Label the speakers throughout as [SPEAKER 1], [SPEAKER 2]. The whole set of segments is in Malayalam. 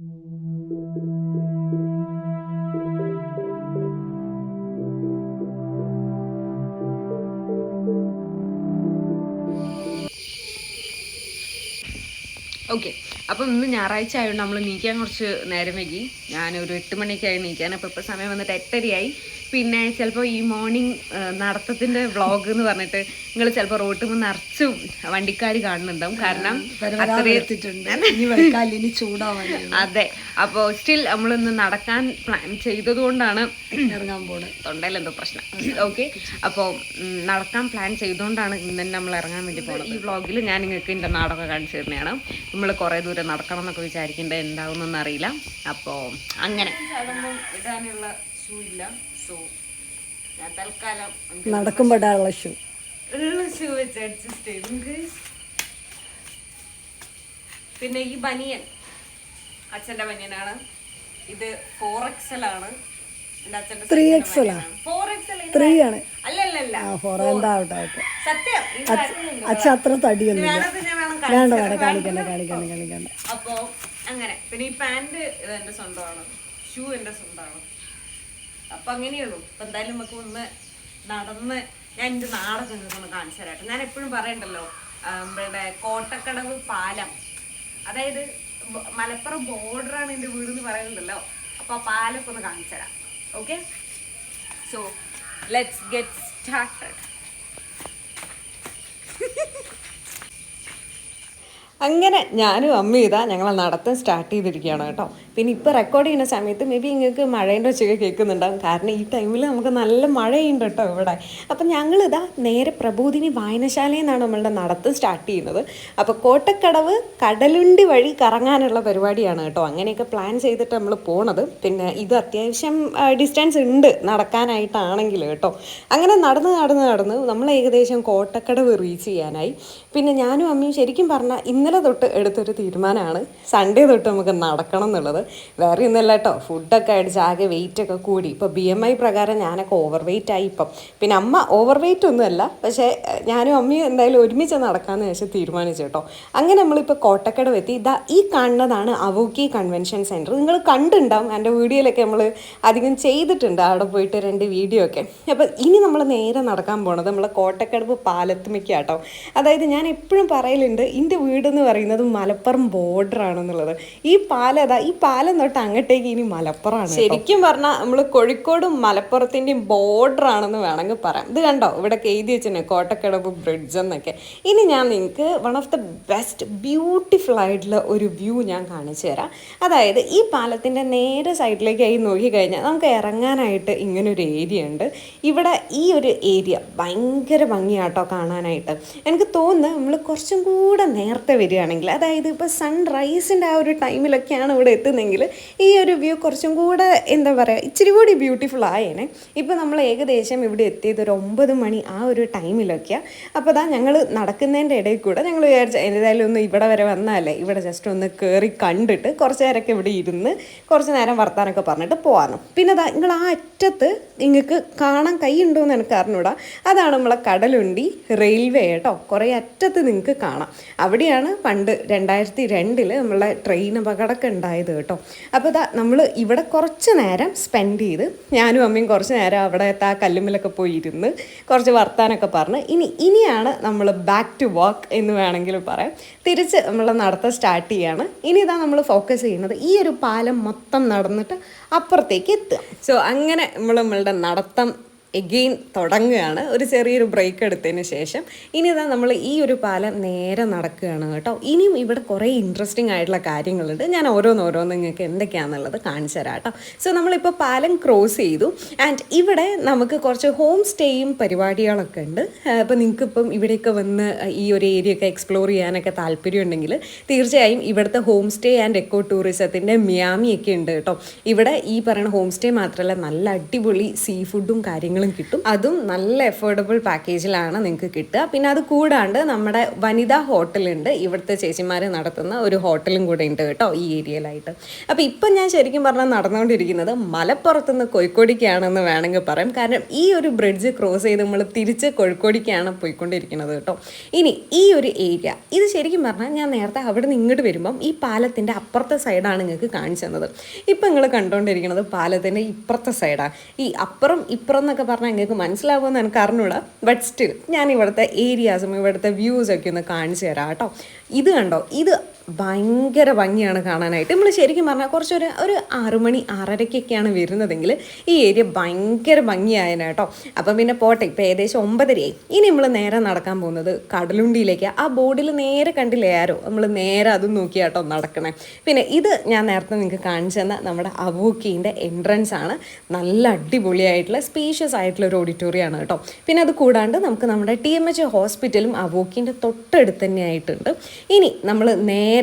[SPEAKER 1] ഓക്കെ, അപ്പം ഇന്ന് ഞായറാഴ്ച ആയതുകൊണ്ട് നമ്മൾ നീക്കാൻ കുറച്ച് നേരം വൈകി. ഞാനൊരു 8 മണിയൊക്കെ ആയി നീക്കാൻ. അപ്പോൾ ഇപ്പോൾ സമയം വന്നിട്ട് 8:30 പിന്നെ ചിലപ്പോൾ ഈ മോർണിംഗ് നടത്തത്തിൻ്റെ വ്ളോഗ് എന്ന് പറഞ്ഞിട്ട് നിങ്ങൾ ചിലപ്പോൾ റോട്ടിൽ നിന്ന് നിറച്ചും വണ്ടിക്കാർ കാണുന്നുണ്ടാവും. കാരണം അതെ, അപ്പോൾ സ്റ്റിൽ നമ്മളിന്ന് നടക്കാൻ പ്ലാൻ ചെയ്തതുകൊണ്ടാണ്
[SPEAKER 2] ഇറങ്ങാൻ പോണത്.
[SPEAKER 1] തൊണ്ടയിലെന്തോ പ്രശ്നം. ഓക്കെ, അപ്പോൾ നടക്കാൻ പ്ലാൻ ചെയ്തുകൊണ്ടാണ് ഇന്ന് തന്നെ നമ്മൾ ഇറങ്ങാൻ വേണ്ടി പോകുന്നത്. ഈ വ്ളോഗിൽ ഞാൻ നിങ്ങൾക്ക് എൻ്റെ നാടൊക്കെ കാണിച്ചു തരുന്നതാണ്. നമ്മൾ കുറേ ദൂരം നടക്കണം എന്നൊക്കെ വിചാരിക്കേണ്ടത് എന്താവുന്നൊന്നും അറിയില്ല. അപ്പോൾ അങ്ങനെ അതൊന്നും ഇടാനുള്ള ഷൂ ഇല്ല. സോ ഞാൻ തൽക്കാലം
[SPEAKER 2] നടക്കുമ്പോഴുള്ള ഷൂ
[SPEAKER 1] വെച്ച് അഡ്ജസ്റ്റ് ചെയ്തു. പിന്നെ ഈ ബനിയൻ അച്ഛൻ്റെ ബനിയനാണ്. ഇത് 4XL ആണ്. എൻ്റെ അച്ഛൻ്റെ
[SPEAKER 2] 3XL ആണ്.
[SPEAKER 1] 4XL
[SPEAKER 2] 3 ആണ്.
[SPEAKER 1] അല്ലല്ല, സത്യം.
[SPEAKER 2] അച്ഛൻ അത്ര തടിയൊന്നും വേണ്ട വേണ്ട കാണിക്കണ്ട.
[SPEAKER 1] അപ്പോ അങ്ങനെ. പിന്നെ ഈ പാന്റ് ഇത് എന്റെ സ്വന്തമാണ്, ഷൂ എന്റെ സ്വന്തമാണ്. അപ്പൊ അങ്ങനെയുള്ളൂ. അപ്പൊ എന്തായാലും നമുക്ക് ഒന്ന് നടന്ന് ഞാൻ എന്റെ നാടൊക്കെ നിങ്ങൾക്കൊന്ന് കാണിച്ചു തരാട്ടെ. ഞാൻ എപ്പോഴും പറയണ്ടല്ലോ, നമ്മളുടെ കോട്ടക്കടവ് പാലം, അതായത് മലപ്പുറം ബോർഡറാണ് എന്റെ വീട് എന്ന് പറയുന്നുണ്ടല്ലോ. അപ്പൊ ആ പാലൊക്കെ ഒന്ന് കാണിച്ചു തരാം. Okay, so let's get started. അങ്ങനെ ഞാനും അമ്മയും ഇതാ ഞങ്ങളെ നടത്തം സ്റ്റാർട്ട് ചെയ്തിരിക്കുകയാണ് കേട്ടോ. പിന്നെ ഇപ്പോൾ റെക്കോർഡ് ചെയ്യുന്ന സമയത്ത് മേ ബി നിങ്ങൾക്ക് മഴേൻ്റെ ഒച്ചയൊക്കെ കേൾക്കുന്നുണ്ടാകും. കാരണം ഈ ടൈമിൽ നമുക്ക് നല്ല മഴയുണ്ട് കേട്ടോ ഇവിടെ. അപ്പം ഞങ്ങളിതാ നേരെ പ്രബോധിനി വായനശാലയിൽ നിന്നാണ് നമ്മളുടെ നടത്തം സ്റ്റാർട്ട് ചെയ്യുന്നത്. അപ്പോൾ കോട്ടക്കടവ് കടലുണ്ടി വഴി കറങ്ങാനുള്ള പരിപാടിയാണ് കേട്ടോ. അങ്ങനെയൊക്കെ പ്ലാൻ ചെയ്തിട്ട് നമ്മൾ പോണത്. പിന്നെ ഇത് അത്യാവശ്യം ഡിസ്റ്റൻസ് ഉണ്ട് നടക്കാനായിട്ടാണെങ്കിൽ കേട്ടോ. അങ്ങനെ നടന്ന് നമ്മൾ ഏകദേശം കോട്ടക്കടവ് റീച്ച് ചെയ്യാനായി. പിന്നെ ഞാനും അമ്മയും ശരിക്കും പറഞ്ഞാൽ ഇന്നലെ തൊട്ട് എടുത്തൊരു തീരുമാനമാണ് സൺഡേ തൊട്ട് നമുക്ക് നടക്കണം എന്നുള്ളത്. വേറെ ഒന്നുമല്ല കേട്ടോ, ഫുഡൊക്കെ അടിച്ച് ആകെ വെയിറ്റൊക്കെ കൂടി. ഇപ്പോൾ BMI പ്രകാരം ഞാനൊക്കെ ഓവർ വെയിറ്റ് ആയി ഇപ്പം. പിന്നെ അമ്മ ഓവർ വെയിറ്റ് ഒന്നുമല്ല, പക്ഷേ ഞാനും അമ്മയും എന്തായാലും ഒരുമിച്ച് നടക്കാമെന്ന് വെച്ച് തീരുമാനിച്ചു കേട്ടോ. അങ്ങനെ നമ്മളിപ്പോൾ കോട്ടക്കടവ് എത്തി. ഇതാ ഈ കാണുന്നതാണ് അവോക്കി കൺവെൻഷൻ സെൻറ്റർ. നിങ്ങൾ കണ്ടിട്ടുണ്ടാവും, എൻ്റെ വീഡിയോയിലൊക്കെ നമ്മൾ അധികം ചെയ്തിട്ടുണ്ട് അവിടെ പോയിട്ട് 2 വീഡിയോ ഒക്കെ. അപ്പോൾ ഇനി നമ്മൾ നേരെ നടക്കാൻ പോണത് നമ്മൾ കോട്ടക്കടവ് പാലത്തുമയ്ക്ക് കേട്ടോ. അതായത് ഞാൻ എപ്പോഴും പറയലുണ്ട്, എൻ്റെ വീടെന്ന് പറയുന്നത് മലപ്പുറം ബോർഡറാണെന്നുള്ളത്. ഈ പാലം തൊട്ട് അങ്ങോട്ടേക്ക് ഇനി മലപ്പുറമാണ്. ശരിക്കും പറഞ്ഞാൽ നമ്മൾ കോഴിക്കോടും മലപ്പുറത്തിൻ്റെയും ബോർഡറാണെന്ന് വേണമെങ്കിൽ പറയാം. ഇത് കണ്ടോ, ഇവിടെ എഴുതി വെച്ചിട്ടുണ്ട് കോട്ടക്കടവ് ബ്രിഡ്ജ് എന്നൊക്കെ. ഇനി ഞാൻ നിങ്ങൾക്ക് one of the best beautiful ആയിട്ടുള്ള ഒരു വ്യൂ ഞാൻ കാണിച്ചു തരാം. അതായത് ഈ പാലത്തിൻ്റെ നേരെ സൈഡിലേക്കായി നോക്കിക്കഴിഞ്ഞാൽ നമുക്ക് ഇറങ്ങാനായിട്ട് ഇങ്ങനൊരു ഏരിയ ഉണ്ട്. ഇവിടെ ഈ ഒരു ഏരിയ ഭയങ്കര ഭംഗിയാട്ടോ കാണാനായിട്ട്. എനിക്ക് തോന്നുന്നു നമ്മൾ കുറച്ചും കൂടെ നേരത്തെ വരികയാണെങ്കിൽ, അതായത് ഇപ്പോൾ സൺറൈസിൻ്റെ ആ ഒരു ടൈമിലൊക്കെയാണ് ഇവിടെ എത്തുന്നതെങ്കിൽ ഈ ഒരു വ്യൂ കുറച്ചും കൂടെ എന്താ പറയുക, ഇച്ചിരി കൂടി ബ്യൂട്ടിഫുൾ ആയേനെ. ഇപ്പോൾ നമ്മൾ ഏകദേശം ഇവിടെ എത്തിയത് ഒരു 9 മണി ആ ഒരു ടൈമിലൊക്കെയാണ്. അപ്പോൾ അതാ ഞങ്ങൾ നടക്കുന്നതിൻ്റെ ഇടയിൽ കൂടെ ഞങ്ങൾ വിചാരിച്ച എന്തായാലും ഒന്ന് ഇവിടെ വരെ വന്നാലേ ഇവിടെ ജസ്റ്റ് ഒന്ന് കയറി കണ്ടിട്ട് കുറച്ച് നേരമൊക്കെ ഇവിടെ ഇരുന്ന് കുറച്ച് നേരം വർത്താനൊക്കെ പറഞ്ഞിട്ട് പോകാമെന്ന്. പിന്നെ അതാ നിങ്ങൾ ആ അറ്റത്ത് നിങ്ങൾക്ക് കാണാൻ കൈയുണ്ടോയെന്ന് എനിക്ക് അറിഞ്ഞൂടാ. അതാണ് നമ്മളെ കടലുണ്ടി റെയിൽവേ കേട്ടോ. കുറേ അറ്റത്ത് നിങ്ങൾക്ക് കാണാം. അവിടെയാണ് പണ്ട് 2002 നമ്മളെ ട്രെയിൻ അപകടമൊക്കെ ഉണ്ടായത് കേട്ടോ. അപ്പോൾ ഇതാ നമ്മൾ ഇവിടെ കുറച്ച് നേരം സ്പെൻഡ് ചെയ്ത് ഞാനും അമ്മയും കുറച്ച് നേരം അവിടെ ആ കല്ലുമ്മലൊക്കെ പോയി ഇരുന്ന് കുറച്ച് വർത്താനൊക്കെ പറഞ്ഞ് ഇനിയാണ് നമ്മൾ ബാക്ക് ടു വർക്ക് എന്ന് വേണമെങ്കിൽ പറയാം. തിരിച്ച് നമ്മൾ നടത്തം സ്റ്റാർട്ട് ചെയ്യാണ്. ഇനി ഇതാ നമ്മൾ ഫോക്കസ് ചെയ്യുന്നത് ഈ ഒരു പാലം മൊത്തം നടന്നിട്ട് അപ്പുറത്തേക്ക് എത്തുക. സോ അങ്ങനെ നമ്മളുടെ നടത്തം എഗെയിൻ തുടങ്ങുകയാണ്. ഒരു ചെറിയൊരു ബ്രേക്ക് എടുത്തതിന് ശേഷം ഇനി ഇതാ നമ്മൾ ഈ ഒരു പാലം നേരെ നടക്കുകയാണ് കേട്ടോ. ഇനിയും ഇവിടെ കുറേ ഇൻട്രസ്റ്റിംഗ് ആയിട്ടുള്ള കാര്യങ്ങളുണ്ട്. ഞാൻ ഓരോന്ന് നിങ്ങൾക്ക് എന്തൊക്കെയാണെന്നുള്ളത് കാണിച്ചു തരാം കേട്ടോ. സോ നമ്മളിപ്പോൾ പാലം ക്രോസ് ചെയ്തു. ആൻഡ് ഇവിടെ നമുക്ക് കുറച്ച് ഹോം സ്റ്റേയും പരിപാടികളൊക്കെ ഉണ്ട്. അപ്പോൾ നിങ്ങൾക്കിപ്പം ഇവിടെയൊക്കെ വന്ന് ഈ ഒരു ഏരിയ ഒക്കെ എക്സ്പ്ലോർ ചെയ്യാനൊക്കെ താല്പര്യമുണ്ടെങ്കിൽ തീർച്ചയായും ഇവിടുത്തെ ഹോം സ്റ്റേ ആൻഡ് എക്കോ ടൂറിസത്തിൻ്റെ മിയാമിയൊക്കെ ഉണ്ട് കേട്ടോ. ഇവിടെ ഈ പറയുന്ന ഹോം സ്റ്റേ മാത്രമല്ല, നല്ല അടിപൊളി സീ ഫുഡും കാര്യങ്ങളും കാര്യങ്ങളും കിട്ടും. അതും നല്ല എഫോർഡബിൾ പാക്കേജിലാണ് നിങ്ങൾക്ക് കിട്ടുക. പിന്നെ അത് കൂടാണ്ട് നമ്മുടെ വനിതാ ഹോട്ടലുണ്ട്, ഇവിടുത്തെ ചേച്ചിമാർ നടത്തുന്ന ഒരു ഹോട്ടലും കൂടെ ഉണ്ട് കേട്ടോ ഈ ഏരിയയിലായിട്ട്. അപ്പോൾ ഇപ്പം ഞാൻ ശരിക്കും പറഞ്ഞാൽ നടന്നുകൊണ്ടിരിക്കുന്നത് മലപ്പുറത്തുനിന്ന് കോഴിക്കോടേക്കാണെന്ന് വേണമെങ്കിൽ പറയാം. കാരണം ഈ ഒരു ബ്രിഡ്ജ് ക്രോസ് ചെയ്ത് നമ്മൾ തിരിച്ച് കോഴിക്കോടേക്കാണ് പോയിക്കൊണ്ടിരിക്കുന്നത് കേട്ടോ. ഇനി ഈ ഒരു ഏരിയ ഇത് ശരിക്കും പറഞ്ഞാൽ ഞാൻ നേരത്തെ അവിടെ നിന്ന് ഇങ്ങോട്ട് വരുമ്പം ഈ പാലത്തിൻ്റെ അപ്പുറത്തെ സൈഡാണ് നിങ്ങൾക്ക് കാണിച്ചു തന്നത്. ഇപ്പം നിങ്ങൾ കണ്ടുകൊണ്ടിരിക്കുന്നത് പാലത്തിൻ്റെ ഇപ്പുറത്തെ സൈഡാണ്. ഈ അപ്പുറം ഇപ്പുറം എന്നൊക്കെ പറഞ്ഞാൽ നിങ്ങൾക്ക് മനസ്സിലാവുമെന്ന് എനിക്ക് അറിഞ്ഞൂടാ. ബട്ട് സ്റ്റിൽ ഞാൻ ഇവിടുത്തെ ഏരിയാസും ഇവിടുത്തെ വ്യൂസൊക്കെ ഒന്ന് കാണിച്ചു തരാം കേട്ടോ. ഇത് കണ്ടോ, ഇത് ഭയങ്കര ഭംഗിയാണ് കാണാനായിട്ട്. നമ്മൾ ശരിക്കും പറഞ്ഞാൽ കുറച്ചൊരു 6 മണി 6:30-ക്കൊക്കെയാണ് വരുന്നതെങ്കിൽ ഈ ഏരിയ ഭയങ്കര ഭംഗിയായതിനാ കേട്ടോ. അപ്പം പിന്നെ പോട്ടെ, ഇപ്പം ഏകദേശം 9:30ആയി. ഇനി നമ്മൾ നേരെ നടക്കാൻ പോകുന്നത് കടലുണ്ടിയിലേക്ക്. ആ ബോർഡിൽ നേരെ കണ്ടില്ലേ ആരോ, നമ്മൾ നേരെ അതും നോക്കിയാട്ടോ നടക്കണേ. പിന്നെ ഇത് ഞാൻ നേരത്തെ നിങ്ങൾക്ക് കാണിച്ചു തന്ന നമ്മുടെ അവോക്കീൻ്റെ എൻട്രൻസ് ആണ്. നല്ല അടിപൊളിയായിട്ടുള്ള സ്പേഷ്യസ് ആയിട്ടുള്ള ഒരു ഓഡിറ്റോറിയമാണ് കേട്ടോ. പിന്നെ അത് കൂടാണ്ട് നമുക്ക് നമ്മുടെ TMH ഹോസ്പിറ്റലും അവോക്കീൻ്റെ തൊട്ടടുത്ത് തന്നെ ആയിട്ടുണ്ട്. ഇനി നമ്മൾ നേരെ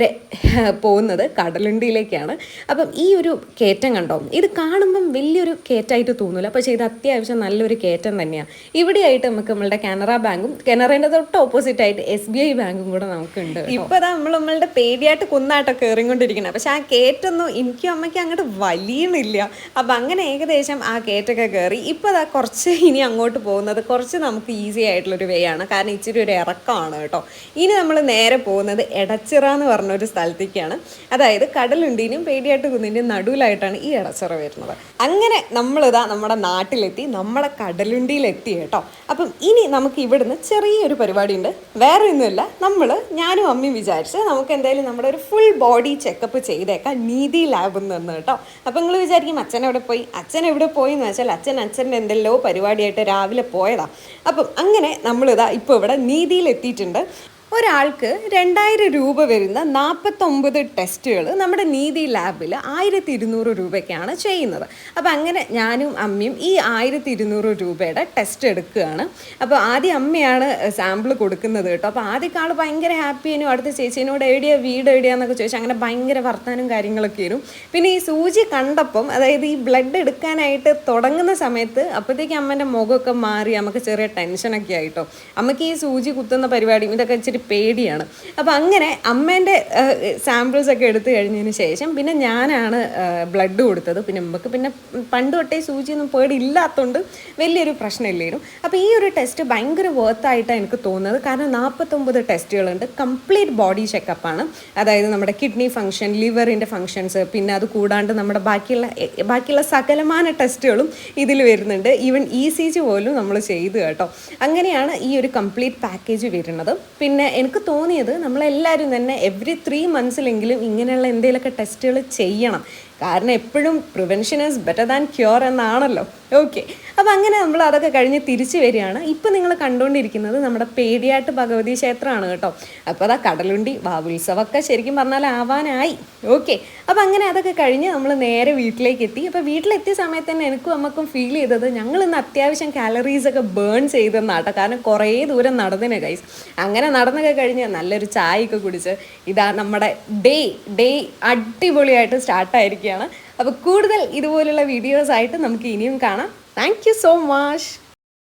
[SPEAKER 1] പോകുന്നത് കടലുണ്ടിയിലേക്കാണ്. അപ്പം ഈ ഒരു കയറ്റം കണ്ടോ, ഇത് കാണുമ്പം വലിയൊരു കയറ്റമായിട്ട് തോന്നില്ല, പക്ഷേ ഇത് അത്യാവശ്യം നല്ലൊരു കയറ്റം തന്നെയാണ്. ഇവിടെയായിട്ട് നമുക്ക് നമ്മളുടെ കാനറ ബാങ്കും കാനറേൻ്റെ തൊട്ട് ഓപ്പോസിറ്റ് ആയിട്ട് SBI ബാങ്കും കൂടെ നമുക്കുണ്ട്. ഇപ്പോൾ നമ്മളുടെ പേടിയായിട്ട് കുന്നായിട്ടൊക്കെ കയറിക്കൊണ്ടിരിക്കണം. പക്ഷെ ആ കയറ്റൊന്നും എനിക്കും അമ്മയ്ക്കും അങ്ങോട്ട് വലിയണില്ല. അപ്പം അങ്ങനെ ഏകദേശം ആ കയറ്റൊക്കെ കയറി. ഇപ്പോൾ അതാ കുറച്ച് ഇനി അങ്ങോട്ട് പോകുന്നത് കുറച്ച് നമുക്ക് ഈസി ആയിട്ടുള്ളൊരു വേ ആണ്. കാരണം ഇച്ചിരി ഒരു ഇറക്കമാണ് കേട്ടോ. ഇനി നമ്മൾ നേരെ പോകുന്നത് എടച്ചിറ എന്ന് പറഞ്ഞൊരു സ്ഥലത്തേക്കാണ്. അതായത് കടലുണ്ടിനും പേടിയാട്ട് കുന്നിൻ്റെയും നടുവിലായിട്ടാണ് ഈ എടച്ചിറ വരുന്നത്. അങ്ങനെ നമ്മളിതാ നമ്മുടെ നാട്ടിലെത്തി, നമ്മുടെ കടലുണ്ടിയിലെത്തി കേട്ടോ. അപ്പം ഇനി നമുക്ക് ഇവിടുന്ന് ചെറിയൊരു പരിപാടി ഉണ്ട്. വേറെ ഒന്നുമില്ല, ഞാനും അമ്മയും വിചാരിച്ച് നമുക്ക് എന്തായാലും നമ്മുടെ ഒരു ഫുൾ ബോഡി ചെക്കപ്പ് ചെയ്തേക്കാം നീതി ലാബിൽ നിന്ന് കേട്ടോ. അപ്പം നിങ്ങൾ വിചാരിക്കും അച്ഛൻ എവിടെ പോയി? അച്ഛൻ എവിടെ പോയി എന്ന് വെച്ചാൽ അച്ഛൻ്റെ എന്തെല്ലോ പരിപാടിയായിട്ട് രാവിലെ പോയതാണ്. അപ്പം അങ്ങനെ നമ്മളിതാ ഇപ്പോൾ ഇവിടെ നീതിയിലെത്തിയിട്ടുണ്ട്. ഒരാൾക്ക് 2000 രൂപ വരുന്ന 49 ടെസ്റ്റുകൾ നമ്മുടെ നീതി ലാബിൽ 1200 രൂപയ്ക്കാണ് ചെയ്യുന്നത്. അപ്പോൾ അങ്ങനെ ഞാനും അമ്മയും ഈ 1200 രൂപയുടെ ടെസ്റ്റ് എടുക്കുകയാണ്. അപ്പോൾ ആദ്യം അമ്മയാണ് സാമ്പിൾ കൊടുക്കുന്നത് കേട്ടോ. അപ്പോൾ ആദ്യമൊക്കെ ആൾ ഭയങ്കര ഹാപ്പിയാനും അടുത്ത ചേച്ചീനോട് വീട് എവിടെയാന്നൊക്കെ ചോദിച്ചാൽ അങ്ങനെ ഭയങ്കര വർത്താനം കാര്യങ്ങളൊക്കെ വരും. പിന്നെ ഈ സൂചി കണ്ടപ്പം, അതായത് ഈ ബ്ലഡ് എടുക്കാനായിട്ട് തുടങ്ങുന്ന സമയത്ത് അപ്പോഴത്തേക്ക് അമ്മേൻ്റെ മുഖമൊക്കെ മാറി, നമുക്ക് ചെറിയ ടെൻഷനൊക്കെ ആയിട്ടോ. അമ്മയ്ക്ക് ഈ സൂചി കുത്തുന്ന പരിപാടി ഇതൊക്കെ ഇച്ചിരി പേടിയാണ്. അപ്പോൾ അങ്ങനെ അമ്മേൻ്റെ സാമ്പിൾസ് ഒക്കെ എടുത്തു കഴിഞ്ഞതിന് ശേഷം പിന്നെ ഞാനാണ് ബ്ലഡ് കൊടുത്തത്. പിന്നെ നമുക്ക് പിന്നെ പണ്ട് തൊട്ടേ സൂചിയൊന്നും പേടി ഇല്ലാത്തതുകൊണ്ട് വലിയൊരു പ്രശ്നമില്ലായിരുന്നു. അപ്പോൾ ഈ ഒരു ടെസ്റ്റ് ഭയങ്കര വർത്തായിട്ടാണ് എനിക്ക് തോന്നുന്നത്. കാരണം 49 ടെസ്റ്റുകളുണ്ട്. Complete body ചെക്കപ്പാണ്. അതായത് നമ്മുടെ കിഡ്നി ഫങ്ഷൻ, ലിവറിൻ്റെ ഫങ്ഷൻസ്, പിന്നെ അത് കൂടാണ്ട് നമ്മുടെ ബാക്കിയുള്ള സകലമാന ടെസ്റ്റുകളും ഇതിൽ വരുന്നുണ്ട്. ഈവൻ ECG പോലും നമ്മൾ ചെയ്തു കേട്ടോ. അങ്ങനെയാണ് ഈ ഒരു കംപ്ലീറ്റ് പാക്കേജ് വരുന്നത്. പിന്നെ എനിക്ക് തോന്നിയത് നമ്മളെല്ലാവരും തന്നെ എവറി 3 മന്ത്സിലെങ്കിലും ഇങ്ങനെയുള്ള എന്തെങ്കിലുമൊക്കെ ടെസ്റ്റുകൾ ചെയ്യണം. കാരണം എപ്പോഴും prevention is better than cure എന്നാണല്ലോ. ഓക്കെ, അപ്പോൾ അങ്ങനെ നമ്മൾ അതൊക്കെ കഴിഞ്ഞ് തിരിച്ചു വരികയാണ്. ഇപ്പോൾ നിങ്ങൾ കണ്ടുകൊണ്ടിരിക്കുന്നത് നമ്മുടെ പേടിയാട്ട് ഭഗവതി ക്ഷേത്രമാണ് കേട്ടോ. അപ്പോൾ അതാ കടലുണ്ടി വാവുത്സവമൊക്കെ ശരിക്കും പറഞ്ഞാൽ ആവാനായി. ഓക്കെ, അപ്പോൾ അങ്ങനെ അതൊക്കെ കഴിഞ്ഞ് നമ്മൾ നേരെ വീട്ടിലേക്ക് എത്തി. അപ്പോൾ വീട്ടിലെത്തിയ സമയത്ത് തന്നെ എനിക്കും അമ്മക്കും ഫീൽ ചെയ്തത് ഞങ്ങൾ ഇന്ന് അത്യാവശ്യം കാലറീസൊക്കെ ബേൺ ചെയ്തെന്നാട്ടോ. കാരണം കുറേ ദൂരം നടന്നിന് ഗൈസ്. അങ്ങനെ നടന്നൊക്കെ കഴിഞ്ഞ് നല്ലൊരു ചായയൊക്കെ കുടിച്ച് ഇതാ നമ്മുടെ ഡേ അടിപൊളിയായിട്ട് സ്റ്റാർട്ടായിരിക്കും. അപ്പോൾ കൂടുതൽ ഇതുപോലുള്ള വീഡിയോസ് ആയിട്ട് നമുക്ക് ഇനിയും കാണാം. Thank you so much.